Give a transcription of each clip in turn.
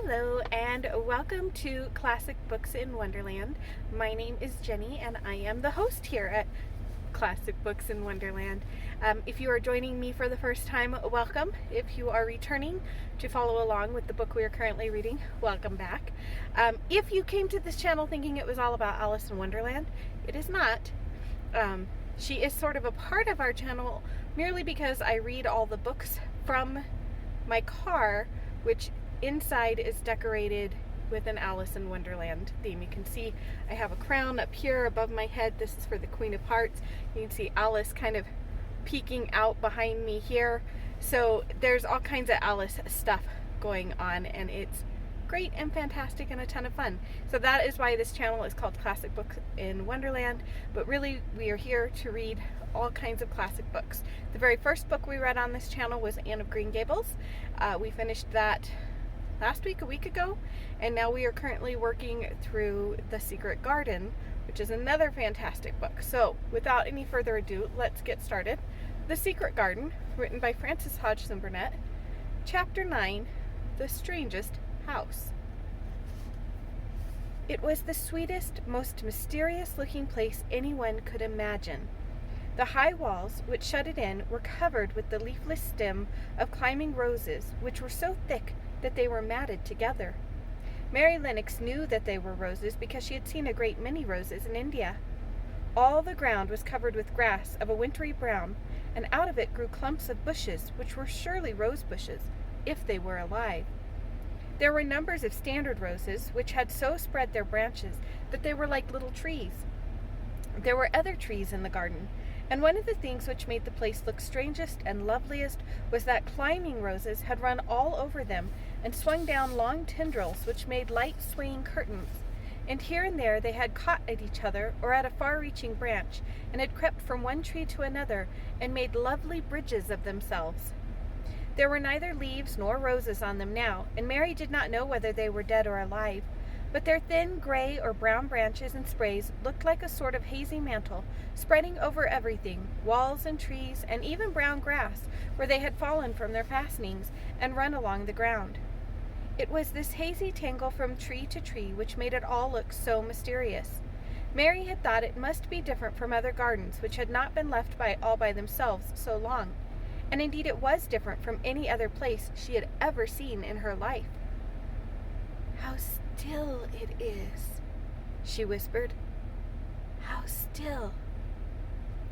Hello and welcome to Classic Books in Wonderland. My name is Jenny and I am the host here at Classic Books in Wonderland. If you are joining me for the first time, welcome. If you are returning to follow along with the book we are currently reading, welcome back. If you came to this channel thinking it was all about Alice in Wonderland, it is not. She is sort of a part of our channel merely because I read all the books from my car, which inside is decorated with an Alice in Wonderland theme. You can see I have a crown up here above my head. This is for the Queen of Hearts. You can see Alice kind of peeking out behind me here. So there's all kinds of Alice stuff going on, and it's great and fantastic and a ton of fun. So that is why this channel is called Classic Books in Wonderland, but really we are here to read all kinds of classic books. The very first book we read on this channel was Anne of Green Gables. We finished that last week, a week ago, and now we are currently working through The Secret Garden, which is another fantastic book. So without any further ado, let's get started. The Secret Garden, written by Frances Hodgson Burnett, Chapter 9, The Strangest House. It was the sweetest, most mysterious looking place anyone could imagine. The high walls which shut it in were covered with the leafless stem of climbing roses, which were so thick that they were matted together. Mary Lennox knew that they were roses because she had seen a great many roses in India. All the ground was covered with grass of a wintry brown, and out of it grew clumps of bushes, which were surely rose bushes, if they were alive. There were numbers of standard roses, which had so spread their branches that they were like little trees. There were other trees in the garden, and one of the things which made the place look strangest and loveliest was that climbing roses had run all over them and swung down long tendrils which made light swaying curtains, and here and there they had caught at each other or at a far-reaching branch, and had crept from one tree to another and made lovely bridges of themselves. There were neither leaves nor roses on them now, and Mary did not know whether they were dead or alive, but their thin gray or brown branches and sprays looked like a sort of hazy mantle, spreading over everything, walls and trees, and even brown grass, where they had fallen from their fastenings and run along the ground. It was this hazy tangle from tree to tree which made it all look so mysterious. Mary had thought it must be different from other gardens which had not been left all by themselves so long, and indeed it was different from any other place she had ever seen in her life. "How still it is," she whispered. "How still."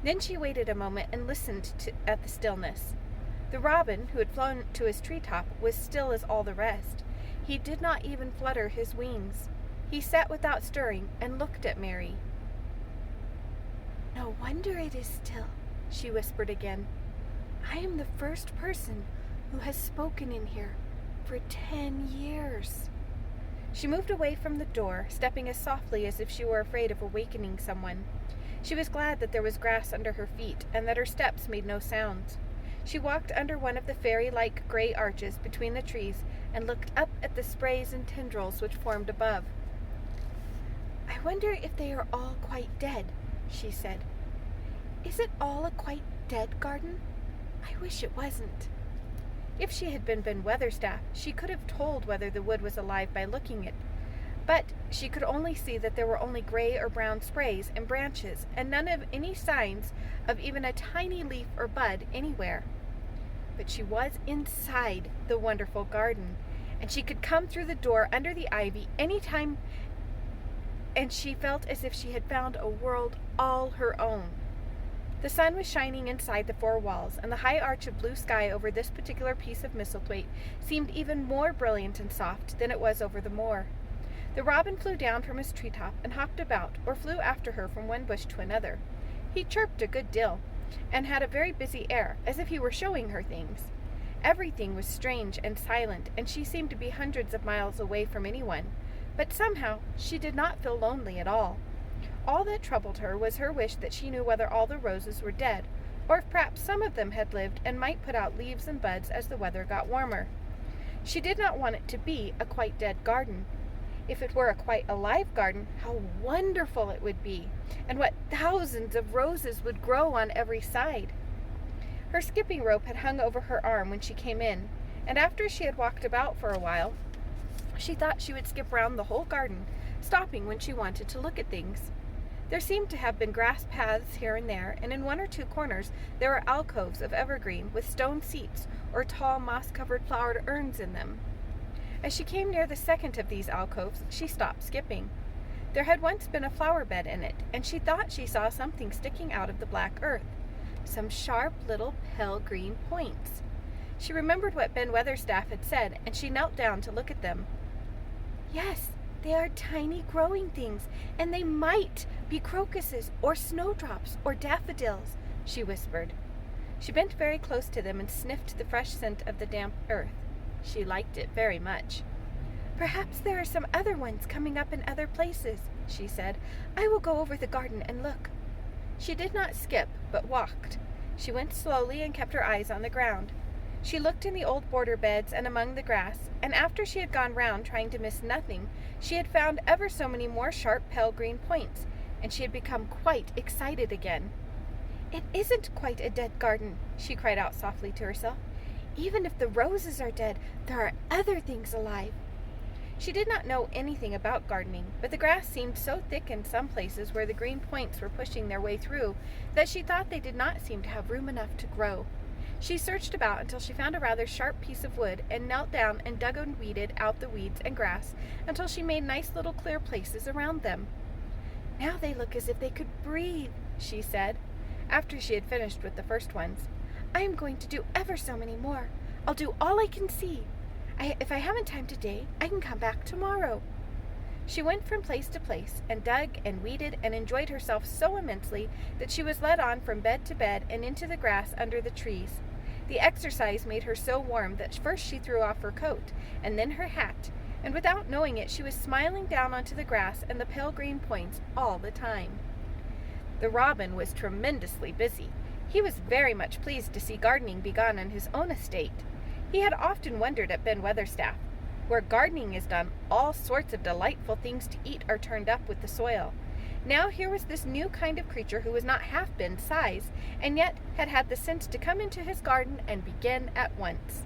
Then she waited a moment and listened at the stillness. The robin, who had flown to his treetop, was still as all the rest. He did not even flutter his wings. He sat without stirring and looked at Mary. "No wonder it is still," she whispered again. "I am the first person who has spoken in here for 10 years. She moved away from the door, stepping as softly as if she were afraid of awakening someone. She was glad that there was grass under her feet, and that her steps made no sounds. She walked under one of the fairy-like gray arches between the trees, and looked up at the sprays and tendrils which formed above. "I wonder if they are all quite dead," she said. "Is it all a quite dead garden? I wish it wasn't." If she had been Ben Weatherstaff, she could have told whether the wood was alive by looking at it, but she could only see that there were only gray or brown sprays and branches, and none of any signs of even a tiny leaf or bud anywhere. But she was inside the wonderful garden, and she could come through the door under the ivy any time, and she felt as if she had found a world all her own. The sun was shining inside the four walls, and the high arch of blue sky over this particular piece of Misselthwaite seemed even more brilliant and soft than it was over the moor. The robin flew down from his treetop and hopped about, or flew after her from one bush to another. He chirped a good deal, and had a very busy air, as if he were showing her things. Everything was strange and silent, and she seemed to be hundreds of miles away from anyone, but somehow she did not feel lonely at all. All that troubled her was her wish that she knew whether all the roses were dead, or if perhaps some of them had lived and might put out leaves and buds as the weather got warmer. She did not want it to be a quite dead garden. If it were a quite alive garden, how wonderful it would be, and what thousands of roses would grow on every side. Her skipping rope had hung over her arm when she came in, and after she had walked about for a while, She thought she would skip round the whole garden, stopping when she wanted to look at things. There seemed to have been grass paths here and there, and in one or two corners there were alcoves of evergreen with stone seats or tall moss-covered flowered urns in them. As she came near the second of these alcoves, she stopped skipping. There had once been a flower bed in it, and she thought she saw something sticking out of the black earth, some sharp little pale green points. She remembered what Ben Weatherstaff had said, and she knelt down to look at them. Yes, they are tiny growing things, and they might be crocuses or snowdrops or daffodils, she whispered. She bent very close to them and sniffed the fresh scent of the damp earth. She liked it very much. Perhaps there are some other ones coming up in other places, she said. I will go over the garden and look. She did not skip, but walked. She went slowly and kept her eyes on the ground. She looked in the old border beds and among the grass, and after she had gone round trying to miss nothing, she had found ever so many more sharp pale green points, and she had become quite excited again. It isn't quite a dead garden, she cried out softly to herself. Even if the roses are dead, there are other things alive. She did not know anything about gardening, but the grass seemed so thick in some places where the green points were pushing their way through that she thought they did not seem to have room enough to grow. She searched about until she found a rather sharp piece of wood and knelt down and dug and weeded out the weeds and grass until she made nice little clear places around them. Now they look as if they could breathe, she said, after she had finished with the first ones. I am going to do ever so many more. I'll do all I can see. If I haven't time today, I can come back tomorrow. She went from place to place and dug and weeded and enjoyed herself so immensely that she was led on from bed to bed and into the grass under the trees. The exercise made her so warm that first she threw off her coat and then her hat, and without knowing it she was smiling down onto the grass and the pale green points all the time. The robin was tremendously busy. He was very much pleased to see gardening begun on his own estate. He had often wondered at Ben Weatherstaff. Where gardening is done, all sorts of delightful things to eat are turned up with the soil. Now here was this new kind of creature who was not half Ben's size, and yet had had the sense to come into his garden and begin at once.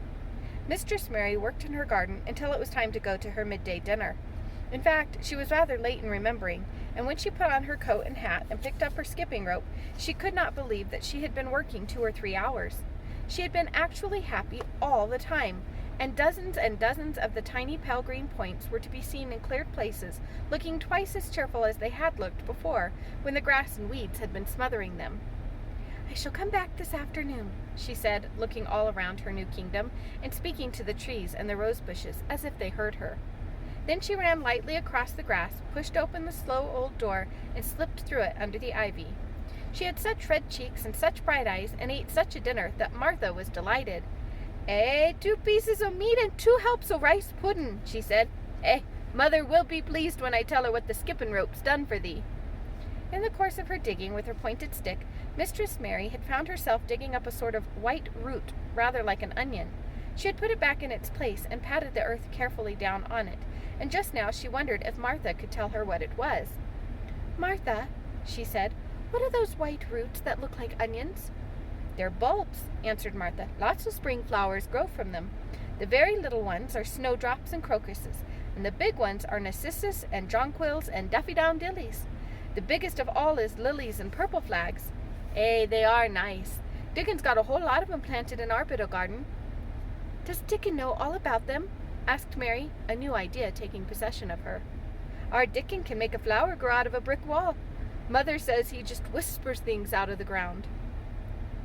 Mistress Mary worked in her garden until it was time to go to her midday dinner. In fact, she was rather late in remembering, and when she put on her coat and hat and picked up her skipping rope, she could not believe that she had been working 2 or 3 hours. She had been actually happy all the time, and dozens of the tiny pale green points were to be seen in cleared places, looking twice as cheerful as they had looked before, when the grass and weeds had been smothering them. I shall come back this afternoon, she said, looking all around her new kingdom, and speaking to the trees and the rose bushes as if they heard her. Then she ran lightly across the grass, pushed open the slow old door, and slipped through it under the ivy. She had such red cheeks and such bright eyes, and ate such a dinner that Martha was delighted. 2 pieces of meat and 2 helps of rice pudding, she said. Mother will be pleased when I tell her what the skipping rope's done for thee. In the course of her digging with her pointed stick, Mistress Mary had found herself digging up a sort of white root, rather like an onion. She had put it back in its place and patted the earth carefully down on it, and just now she wondered if Martha could tell her what it was. Martha, she said, what are those white roots that look like onions? They're bulbs, answered Martha. Lots of spring flowers grow from them. The very little ones are snowdrops and crocuses, and the big ones are narcissus and jonquils and daffodillies. The biggest of all is lilies and purple flags. They are nice. Dickon's got a whole lot of them planted in our bit of garden. Does Dickon know all about them? Asked Mary, a new idea taking possession of her. Our Dickon can make a flower grow out of a brick wall. Mother says he just whispers things out of the ground.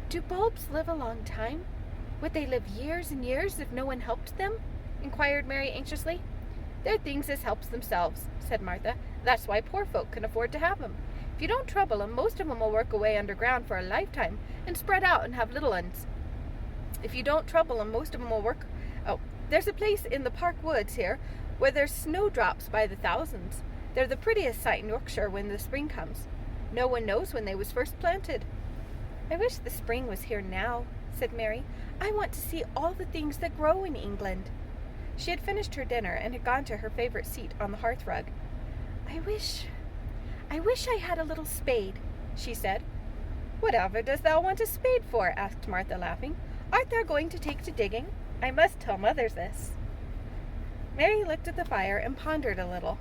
Do bulbs live a long time? Would they live years and years if no one helped them? Inquired Mary anxiously. They're things as helps themselves, said Martha. That's why poor folk can afford to have 'em. If you don't trouble 'em, most of 'em will work away underground for a lifetime and spread out and have little uns. If you don't trouble 'em, most of 'em will work... there's a place in the park woods here where there's snowdrops by the thousands. They're the prettiest sight in Yorkshire when the spring comes. No one knows when they was first planted. I wish the spring was here now, said Mary. I want to see all the things that grow in England. She had finished her dinner and had gone to her favorite seat on the hearth rug. I wish I had a little spade, she said. Whatever dost thou want a spade for? Asked Martha, laughing. Art thou going to take to digging? I must tell Mother this. Mary looked at the fire and pondered a little.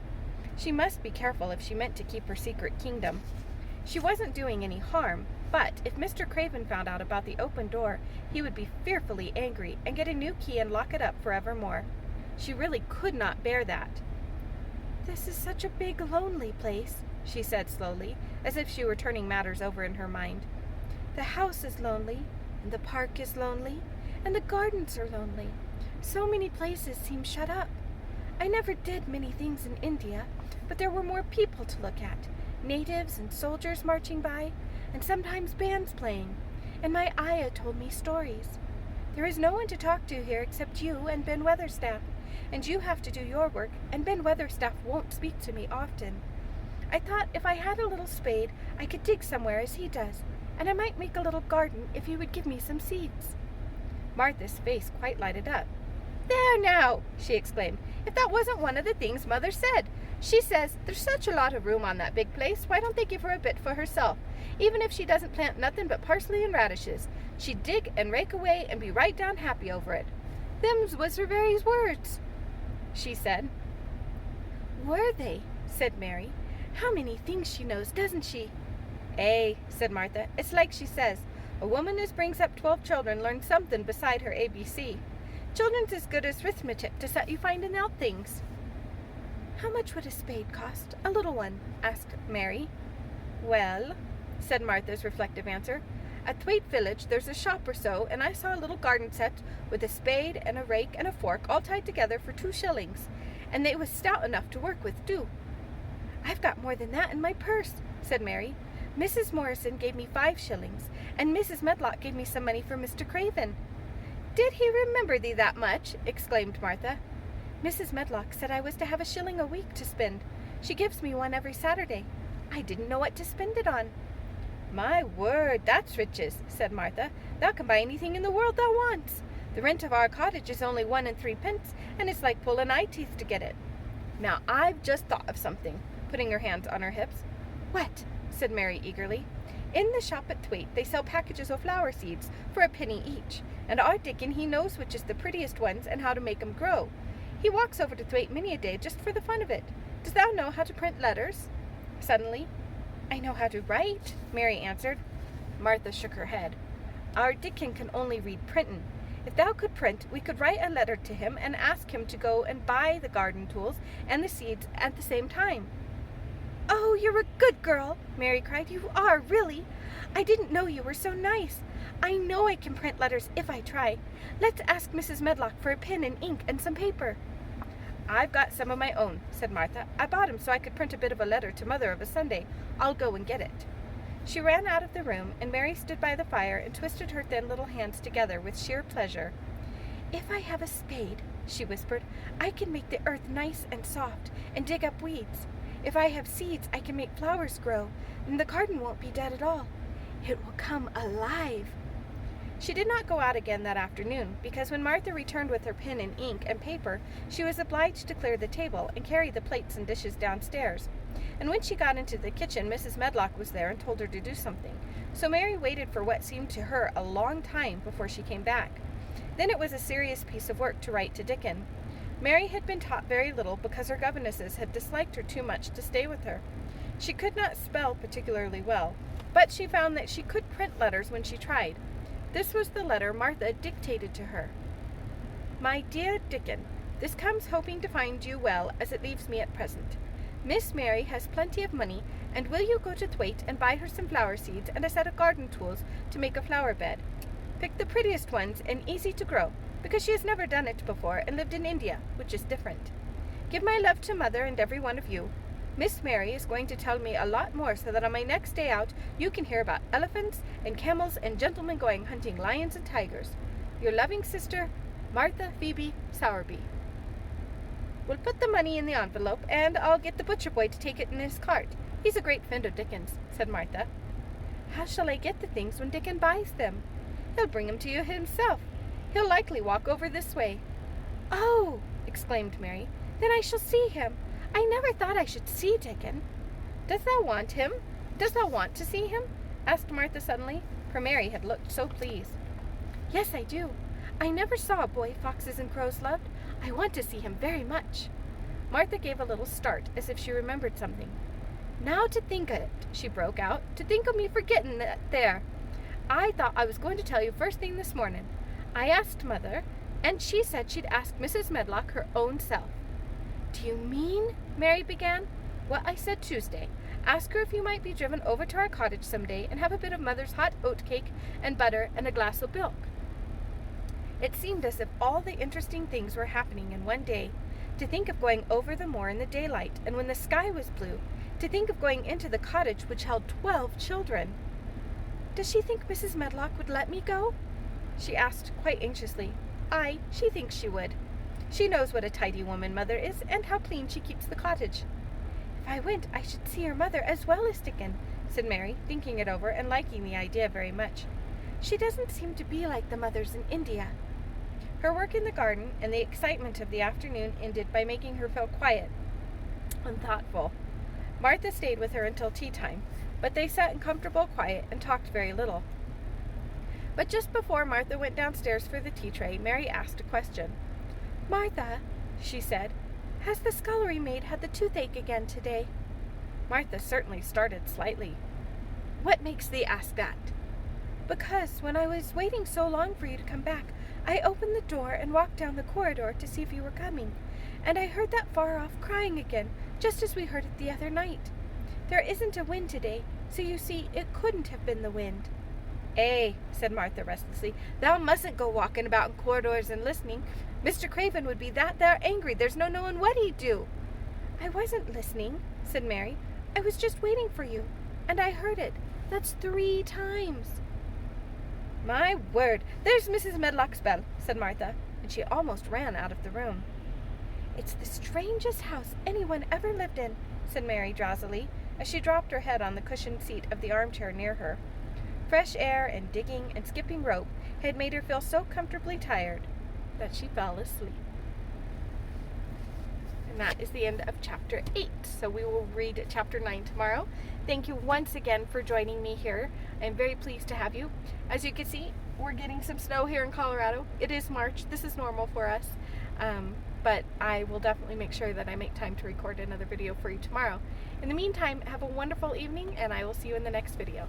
She must be careful if she meant to keep her secret kingdom. She wasn't doing any harm, but if Mr. Craven found out about the open door, he would be fearfully angry and get a new key and lock it up forevermore. She really could not bear that. "This is such a big, lonely place," she said slowly, as if she were turning matters over in her mind. "The house is lonely, and the park is lonely, and the gardens are lonely. So many places seem shut up. I never did many things in India, but there were more people to look at, natives and soldiers marching by, and sometimes bands playing, and my ayah told me stories. There is no one to talk to here except you and Ben Weatherstaff, and you have to do your work, and Ben Weatherstaff won't speak to me often. I thought if I had a little spade, I could dig somewhere as he does, and I might make a little garden if he would give me some seeds." Martha's face quite lighted up. "There now," she exclaimed, "if that wasn't one of the things Mother said. She says there's such a lot of room on that big place, why don't they give her a bit for herself? Even if she doesn't plant nothing but parsley and radishes, she'd dig and rake away and be right down happy over it. Them was her very words," she said. "Were they?" said Mary. "How many things she knows, doesn't she?" "Eh," said Martha, "it's like she says, a woman as brings up 12 children learns something beside her ABC. Children's as good as arithmetic to set you finding out things." "How much would a spade cost, a little one?" asked Mary. "Well," said Martha's reflective answer, "at Thwaite village there's a shop or so, and I saw a little garden set with a spade and a rake and a fork all tied together for 2 shillings, and they was stout enough to work with too." "I've got more than that in my purse," said Mary. "Mrs. Morrison gave me 5 shillings, and Mrs. Medlock gave me some money for Mr. Craven." "Did he remember thee that much?" exclaimed Martha. "Mrs. Medlock said I was to have a shilling a week to spend. She gives me one every Saturday. I didn't know what to spend it on." "My word, that's riches," said Martha. "Thou can buy anything in the world thou wants. The rent of our cottage is only 1 and 3 pence, and it's like pulling eye teeth to get it. Now I've just thought of something," putting her hands on her hips. "What?" said Mary eagerly. "In the shop at Thwaite they sell packages of flower seeds for a penny each, and our Dickon he knows which is the prettiest ones and how to make 'em grow. He walks over to Thwaite many a day just for the fun of it. Does thou know how to print letters?" Suddenly, "I know how to write," Mary answered. Martha shook her head. "Our Dickon can only read printin'. If thou could print, we could write a letter to him and ask him to go and buy the garden tools and the seeds at the same time." "Oh, you're a good girl," Mary cried. "You are, really. I didn't know you were so nice. I know I can print letters if I try. Let's ask Mrs. Medlock for a pen and ink and some paper." "I've got some of my own," said Martha. "I bought 'em so I could print a bit of a letter to Mother of a Sunday. I'll go and get it." She ran out of the room, and Mary stood by the fire and twisted her thin little hands together with sheer pleasure. "If I have a spade," she whispered, "I can make the earth nice and soft and dig up weeds. If I have seeds, I can make flowers grow, and the garden won't be dead at all. It will come alive." She did not go out again that afternoon, because when Martha returned with her pen and ink and paper, she was obliged to clear the table and carry the plates and dishes downstairs. And when she got into the kitchen, Mrs. Medlock was there and told her to do something. So Mary waited for what seemed to her a long time before she came back. Then it was a serious piece of work to write to Dickon. Mary had been taught very little because her governesses had disliked her too much to stay with her. She could not spell particularly well, but she found that she could print letters when she tried. This was the letter Martha dictated to her. "My dear Dickon, this comes hoping to find you well as it leaves me at present. Miss Mary has plenty of money, and will you go to Thwaite and buy her some flower seeds and a set of garden tools to make a flower bed? Pick the prettiest ones and easy to grow, because she has never done it before and lived in India, which is different. Give my love to Mother and every one of you. Miss Mary is going to tell me a lot more so that on my next day out you can hear about elephants and camels and gentlemen going hunting lions and tigers. Your loving sister, Martha Phoebe Sowerby." "We'll put the money in the envelope, and I'll get the butcher boy to take it in his cart. He's a great friend of Dickon's," said Martha. "How shall I get the things when Dickon buys them?" "He'll bring them to you himself. He'll likely walk over this way." "Oh!" exclaimed Mary. "Then I shall see him. I never thought I should see Dickon." "Does thou want him? Does thou want to see him?" asked Martha suddenly, for Mary had looked so pleased. "Yes, I do. I never saw a boy foxes and crows loved. I want to see him very much." Martha gave a little start, as if she remembered something. "Now to think of it," she broke out. "To think of me forgetting that there. I thought I was going to tell you first thing this morning. I asked Mother, and she said she'd ask Mrs. Medlock her own self." "Do you mean—" Mary began. "Well, I said Tuesday. Ask her if you might be driven over to our cottage some day and have a bit of Mother's hot oat cake and butter and a glass of milk." It seemed as if all the interesting things were happening in one day. To think of going over the moor in the daylight and when the sky was blue. To think of going into the cottage which held 12 children. "Does she think Mrs. Medlock would let me go?" she asked quite anxiously. "Aye, she thinks she would. She knows what a tidy woman Mother is and how clean she keeps the cottage." "If I went, I should see her mother as well as Dickon," said Mary, thinking it over and liking the idea very much. "She doesn't seem to be like the mothers in India." Her work in the garden and the excitement of the afternoon ended by making her feel quiet and thoughtful. Martha stayed with her until tea time, but they sat in comfortable quiet and talked very little. But just before Martha went downstairs for the tea tray, Mary asked a question. "Martha," she said, "has the scullery maid had the toothache again today?" Martha certainly started slightly. "What makes thee ask that?" "Because when I was waiting so long for you to come back, I opened the door and walked down the corridor to see if you were coming, and I heard that far-off crying again, just as we heard it the other night. There isn't a wind today, so you see it couldn't have been the wind." "Eh," said Martha restlessly, "thou mustn't go walking about in corridors and listening. Mr. Craven would be that there angry, there's no knowing what he'd do." "I wasn't listening," said Mary. "I was just waiting for you, and I heard it. That's 3 times. "My word, there's Mrs. Medlock's bell," said Martha, and she almost ran out of the room. "It's the strangest house anyone ever lived in," said Mary drowsily, as she dropped her head on the cushioned seat of the armchair near her. Fresh air and digging and skipping rope had made her feel so comfortably tired that she fell asleep. And that is the end of chapter 8. So we will read chapter 9 tomorrow. Thank you once again for joining me here. I'm very pleased to have you. As you can see, we're getting some snow here in Colorado. It is March. This is normal for us. But I will definitely make sure that I make time to record another video for you tomorrow. In the meantime, have a wonderful evening, and I will see you in the next video.